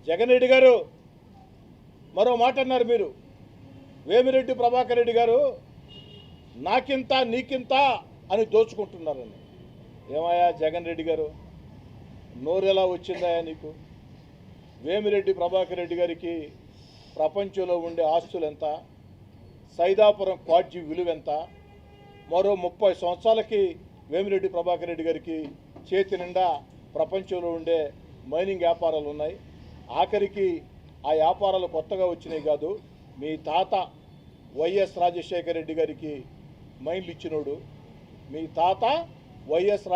జగన్ రెడ్డి గారు మరో మాట అన్నారు మీరు. వేమిరెడ్డి ప్రభాకర్ రెడ్డి గారు నాకింత నీకింత అని దోచుకుంటున్నారని. ఏమయ్యా జగన్ రెడ్డి గారు, నోరెలా వచ్చిందయా నీకు? వేమిరెడ్డి ప్రభాకర్ రెడ్డి గారికి ప్రపంచంలో ఉండే ఆస్తులు ఎంత, సైదాపురం క్వాడ్జీ విలువ ఎంత, మరో 30 సంవత్సరాలకి వేమిరెడ్డి ప్రభాకర్ రెడ్డి గారికి చేతి నిండా ప్రపంచంలో ఉండే మైనింగ్ వ్యాపారాలు ఉన్నాయి. ఆఖరికి ఆ వ్యాపారాలు కొత్తగా వచ్చినాయి కాదు, మీ తాత వైఎస్ రాజశేఖర రెడ్డి గారికి మైన్లు ఇచ్చినోడు, మీ తాత వైఎస్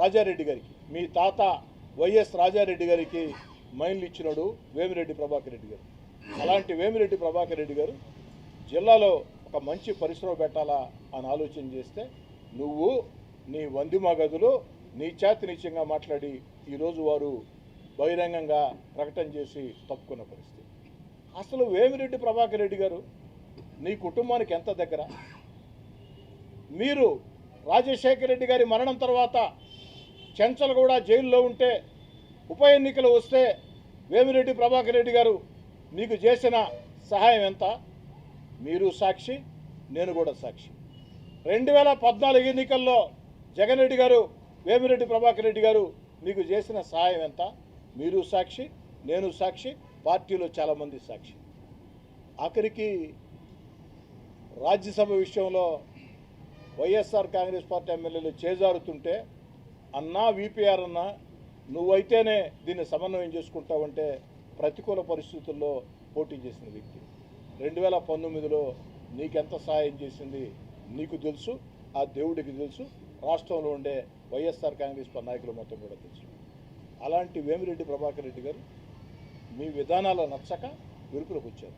రాజారెడ్డి గారికి, మీ తాత వైఎస్ రాజారెడ్డి గారికి మైన్లు ఇచ్చినోడు వేమిరెడ్డి ప్రభాకర్ రెడ్డి గారు. అలాంటి వేమిరెడ్డి ప్రభాకర్ రెడ్డి గారు జిల్లాలో ఒక మంచి పరిశ్రమ పెట్టాలా అని ఆలోచన చేస్తే నువ్వు నీ వందిమ గదులు నీచాతినీచంగా మాట్లాడి ఈరోజు వారు బహిరంగంగా ప్రకటన చేసి తప్పుకున్న పరిస్థితి. అసలు వేమిరెడ్డి ప్రభాకర్ రెడ్డి గారు నీ కుటుంబానికి ఎంత దగ్గర? మీరు రాజశేఖర రెడ్డి గారి మరణం తర్వాత చెంచలగూడ జైల్లో ఉంటే ఉప ఎన్నికలు వస్తే వేమిరెడ్డి ప్రభాకర్ రెడ్డి గారు మీకు చేసిన సహాయం ఎంత? మీరు సాక్షి, నేను కూడా సాక్షి. 2014 ఎన్నికల్లో జగన్ రెడ్డి గారు వేమిరెడ్డి ప్రభాకర్ రెడ్డి గారు మీకు చేసిన సహాయం ఎంత? మీరు సాక్షి, నేను సాక్షి, పార్టీలో చాలామంది సాక్షి. ఆఖరికి రాజ్యసభ విషయంలో వైఎస్ఆర్ కాంగ్రెస్ పార్టీ ఎమ్మెల్యేలు చేజారుతుంటే అన్నా విపిఆర్ అన్నా నువ్వైతేనే దీన్ని సమన్వయం చేసుకుంటావంటే ప్రతికూల పరిస్థితుల్లో పోటీ చేసిన వ్యక్తి. 2019లో నీకెంత సహాయం చేసింది నీకు తెలుసు, ఆ దేవుడికి తెలుసు, రాష్ట్రంలో ఉండే వైఎస్ఆర్ కాంగ్రెస్ పార్టీ నాయకులు మొత్తం కూడా తెలుసు. అలాంటి వేమిరెడ్డి ప్రభాకర్ రెడ్డి గారు మీ విధానాలు నచ్చక విరుపులకు వచ్చారు.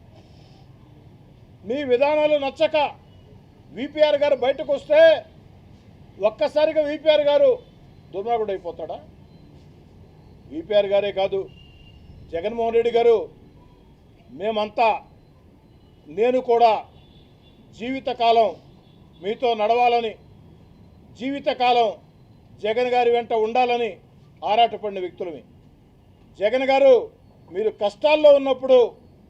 మీ విధానాలు నచ్చక విపిఆర్ గారు బయటకు వస్తే ఒక్కసారిగా విపిఆర్ గారు దుర్మార్గుడు అయిపోతాడా? విపిఆర్ గారే కాదు, జగన్మోహన్ రెడ్డి గారు మేమంతా, నేను కూడా జీవితకాలం మీతో నడవాలని, జీవితకాలం జగన్ గారి వెంట ఉండాలని ఆరాటపడిన వ్యక్తులమే. జగన్ గారు మీరు కష్టాల్లో ఉన్నప్పుడు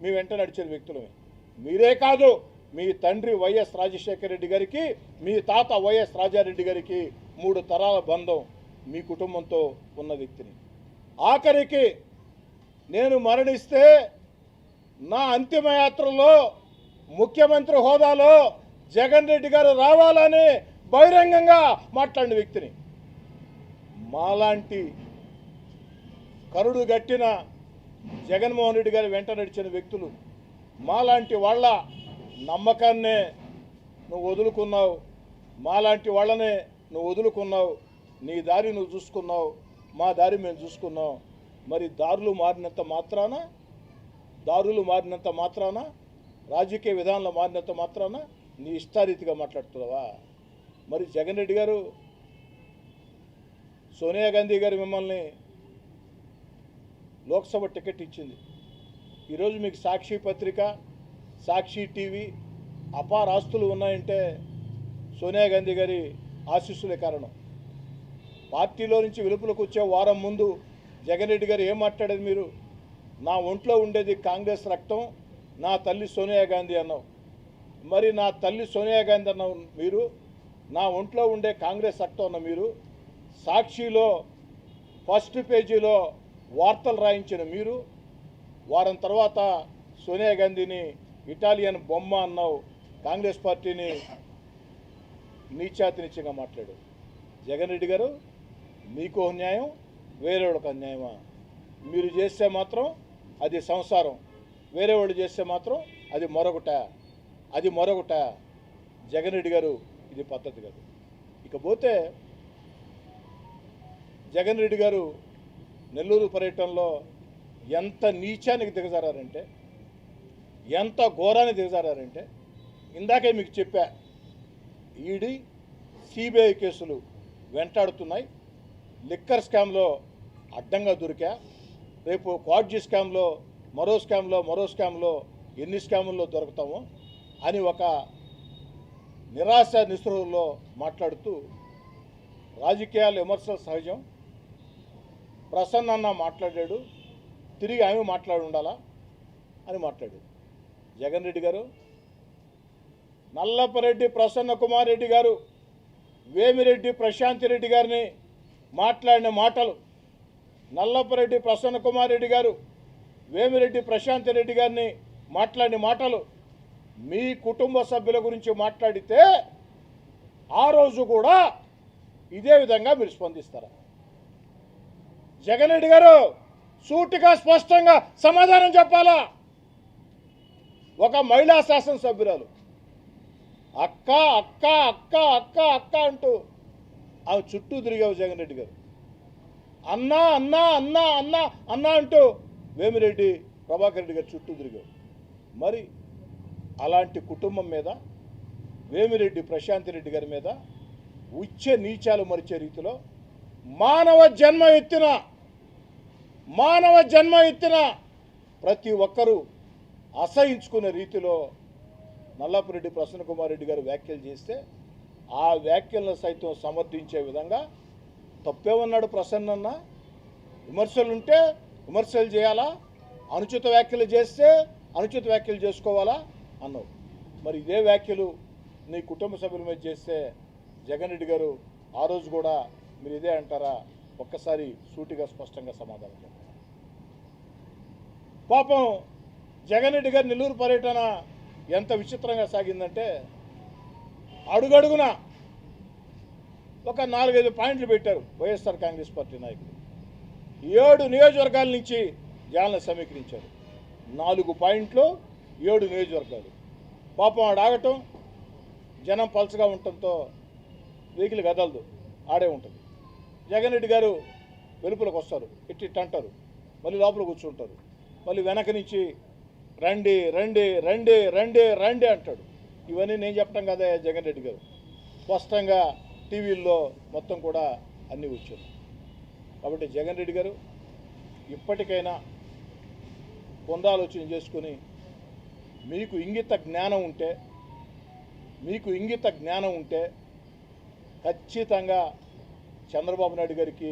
మీ వెంట నడిచిన వ్యక్తులమే. మీరే కాదు, మీ తండ్రి వైఎస్ రాజశేఖర రెడ్డి గారికి, మీ తాత వైఎస్ రాజారెడ్డి గారికి 3 తరాల బంధం మీ కుటుంబంతో ఉన్న వ్యక్తిని. ఆఖరికి నేను మరణిస్తే నా అంతిమయాత్రలో ముఖ్యమంత్రి హోదాలో జగన్ రెడ్డి గారు రావాలని బహిరంగంగా మాట్లాడిన వ్యక్తిని. మాలాంటి కరుడు గట్టిన జగన్మోహన్ రెడ్డి గారి వెంట నడిచిన వ్యక్తులు, మాలాంటి వాళ్ళ నమ్మకాన్నే నువ్వు వదులుకున్నావు, మాలాంటి వాళ్ళనే నువ్వు వదులుకున్నావు, నీ దారి నువ్వు చూసుకున్నావు, మా దారి మేము చూసుకున్నాం. మరి దారులు మారినంత మాత్రాన రాజకీయ విధానంలో మారినంత మాత్రాన నీ ఇష్టారీతిగా మాట్లాడుతున్నావా? మరి జగన్ రెడ్డి గారు, సోనియా గాంధీ గారు మిమ్మల్ని లోక్సభ టికెట్ ఇచ్చింది. ఈరోజు మీకు సాక్షి పత్రిక, సాక్షి టీవీ, అపార ఆస్తులు ఉన్నాయంటే సోనియా గాంధీ గారి ఆశీస్సులే కారణం. పార్టీలో నుంచి వెలుపులకు వచ్చే వారం ముందు జగన్ రెడ్డి గారు ఏం మాట్లాడేది? మీరు నా ఒంట్లో ఉండేది కాంగ్రెస్ రక్తం, నా తల్లి సోనియా గాంధీ అన్నావు. మరి నా తల్లి సోనియా గాంధీ అన్నావు మీరు, నా ఒంట్లో ఉండే కాంగ్రెస్ రక్తం అన్న మీరు, సాక్షిలో ఫస్ట్ పేజీలో వార్తలు రాయించిన మీరు, వారం తర్వాత సోనియా గాంధీని ఇటాలియన్ బొమ్మ అన్నావు, కాంగ్రెస్ పార్టీని నీచాతినిచ్చంగా మాట్లాడు. జగన్ రెడ్డి గారు, మీకు న్యాయం, వేరేవాళ్ళకి అన్యాయమా? మీరు చేస్తే మాత్రం అది సంసారం, వేరే వాళ్ళు చేస్తే మాత్రం అది మరొకట. జగన్ రెడ్డి గారు, ఇది పద్ధతి కాదు. ఇకపోతే జగన్ రెడ్డి గారు నెల్లూరు పర్యటనలో ఎంత నీచానికి దిగజారంటే, ఎంత ఘోరానికి దిగజారంటే, ఇందాకే మీకు చెప్పా, ఈడీ సిబిఐ కేసులు వెంటాడుతున్నాయి. లిక్కర్ స్కామ్లో అడ్డంగా దొరికా, రేపు క్వాడ్జీ స్కామ్లో మరో స్కామ్లో ఎన్ని స్కాముల్లో దొరుకుతామో అని ఒక నిరాశ నిస్పృహలో మాట్లాడుతూ, రాజకీయాలు విమర్శలు సహజం, ప్రసన్న అన్న మాట్లాడాడు, తిరిగి ఆమె మాట్లాడి ఉండాలా అని మాట్లాడారు. జగన్ రెడ్డి గారు, నల్లపరెడ్డి ప్రసన్న కుమార్ రెడ్డి గారు వేమిరెడ్డి ప్రశాంత్ రెడ్డి గారిని మాట్లాడిన మాటలు, నల్లపరెడ్డి ప్రసన్న కుమార్ రెడ్డి గారు వేమిరెడ్డి ప్రశాంత్ రెడ్డి గారిని మాట్లాడిన మాటలు మీ కుటుంబ సభ్యుల గురించి మాట్లాడితే ఆ రోజు కూడా ఇదే విధంగా మీరు స్పందిస్తారా? జగన్ రెడ్డి గారు సూటిగా స్పష్టంగా సమాధానం చెప్పాలా. ఒక మహిళా శాసనసభ్యురాలు అక్క అక్క అక్క అక్క అక్క అంటూ ఆమె చుట్టూ తిరిగావు జగన్ రెడ్డి గారు. అన్నా అన్నా అన్నా అన్నా అన్నా అంటూ వేమిరెడ్డి ప్రభాకర్ రెడ్డి గారు చుట్టూ తిరిగావు. మరి అలాంటి కుటుంబం మీద, వేమిరెడ్డి ప్రశాంత్ రెడ్డి గారి మీద ఉచ్చ నీచాలు మరిచే రీతిలో మానవ జన్మ ఎత్తిన ప్రతి ఒక్కరూ అసహించుకునే రీతిలో నల్లపరెడ్డి ప్రసన్న కుమార్ రెడ్డి గారు వ్యాఖ్యలు చేస్తే ఆ వ్యాఖ్యలను సైతం సమర్థించే విధంగా తప్పేమన్నాడు ప్రసన్న? విమర్శలుంటే విమర్శలు చేయాలా, అనుచిత వ్యాఖ్యలు చేస్తే అనుచిత వ్యాఖ్యలు చేసుకోవాలా అన్నావు. మరి ఇదే వ్యాఖ్యలు నీ కుటుంబ సభ్యుల మీద చేస్తే జగన్ రెడ్డి గారు ఆ రోజు కూడా మీరు ఇదే అంటారా? ఒక్కసారి సూటిగా స్పష్టంగా సమాధానం చెప్పండి. పాపం జగన్ రెడ్డి గారి నెల్లూరు పర్యటన ఎంత విచిత్రంగా సాగిందంటే అడుగడుగున ఒక 4-5 పాయింట్లు పెట్టారు వైఎస్ఆర్ కాంగ్రెస్ పార్టీ నాయకులు. 7 నియోజకవర్గాల నుంచి జనాలను సమీకరించారు. 4 పాయింట్లు 7 నియోజకవర్గాలు. పాపం ఆడ ఆగటం, జనం పల్చగా ఉండటంతో వెహికల్ కదలదు, ఆడే ఉంటుంది. జగన్ రెడ్డి గారు వెలుపులకు వస్తారు, ఇట్టి అంటారు, మళ్ళీ లోపల కూర్చుంటారు, మళ్ళీ వెనక నుంచి రండి రండి రండి రండి రండి అంటాడు. ఇవన్నీ నేను చెప్పడం కదా జగన్ రెడ్డి గారు, స్పష్టంగా టీవీల్లో మొత్తం కూడా అన్నీ వచ్చాయి. కాబట్టి జగన్ రెడ్డి గారు ఇప్పటికైనా పునరాలోచన చేసుకుని మీకు ఇంగిత జ్ఞానం ఉంటే ఖచ్చితంగా చంద్రబాబు నాయుడు గారికి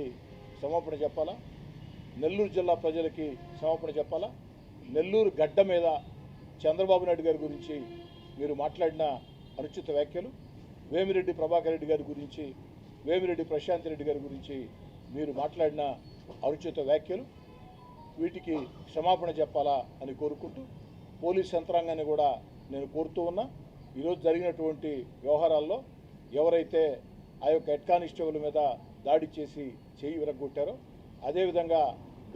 క్షమాపణ చెప్పాలా, నెల్లూరు జిల్లా ప్రజలకి క్షమాపణ చెప్పాలా. నెల్లూరు గడ్డ మీద చంద్రబాబు నాయుడు గారి గురించి మీరు మాట్లాడిన అనుచిత వ్యాఖ్యలు, వేమిరెడ్డి ప్రభాకర్ రెడ్డి గారి గురించి, వేమిరెడ్డి ప్రశాంత్ రెడ్డి గారి గురించి మీరు మాట్లాడిన అనుచిత వ్యాఖ్యలు, వీటికి క్షమాపణ చెప్పాలా అని కోరుకుంటూ పోలీస్ యంత్రాంగాన్ని కూడా నేను కోరుతూ ఉన్నా. ఈరోజు జరిగినటువంటి వ్యవహారాల్లో ఎవరైతే ఆ యొక్క హెడ్ కానిస్టేబుల్ మీద దాడి చేసి చేయి విరగొట్టారో, అదేవిధంగా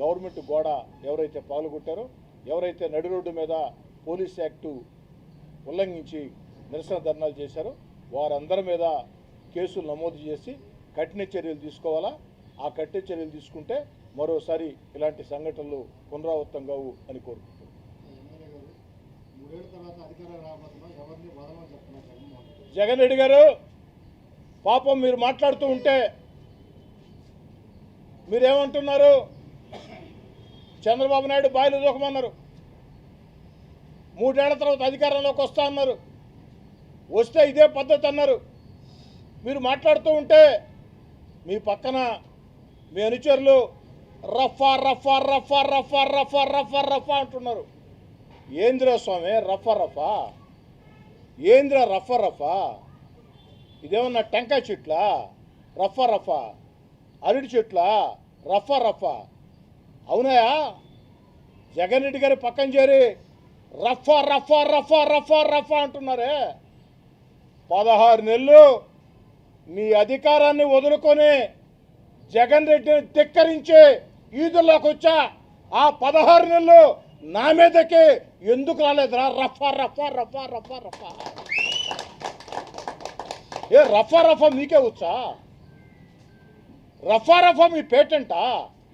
గవర్నమెంట్ గోడ ఎవరైతే పాల్గొట్టారో, ఎవరైతే నడి రోడ్డు మీద పోలీస్ యాక్టు ఉల్లంఘించి నిరసన ధర్నాలు చేశారో వారందరి మీద కేసులు నమోదు చేసి కఠిన చర్యలు తీసుకోవాలా. ఆ కఠిన చర్యలు తీసుకుంటే మరోసారి ఇలాంటి సంఘటనలు పునరావృతం కావు అని కోరుకుంటున్నాను. జగన్ రెడ్డి గారు పాపం మీరు మాట్లాడుతూ ఉంటే మీరేమంటున్నారు? చంద్రబాబు నాయుడు బాయిలు దూకమన్నారు, 3 ఏళ్ల తర్వాత అధికారంలోకి వస్తా అన్నారు, వస్తే ఇదే పద్ధతి అన్నారు. మీరు మాట్లాడుతూ ఉంటే మీ పక్కన మీ అనుచరులు రఫా రఫా రఫా రఫా రఫా రఫా రఫా అంటున్నారు. ఏంద్రా స్వామి రఫా రఫా? ఏంద్రా రఫా రఫా? ఇదేమన్నా టెంకాయ చెట్లా? రఫా రఫా అరటి చెట్లా? రఫా రఫా అవునాయా? జగన్ రెడ్డి గారి పక్కన చేరి రఫా రఫా రఫా రఫా రఫా అంటున్నారే. 16 నెలలు మీ అధికారాన్ని వదులుకొని జగన్ రెడ్డిని ధిక్కరించి ఈదుల్లోకి వచ్చా. ఆ 16 నెలలు నా మీదకి ఎందుకు రాలేదురా? రఫా రఫా రఫా రఫా రఫా. రఫా రఫా మీకే వచ్చా? రఫా రఫా మీ పేటెంటా?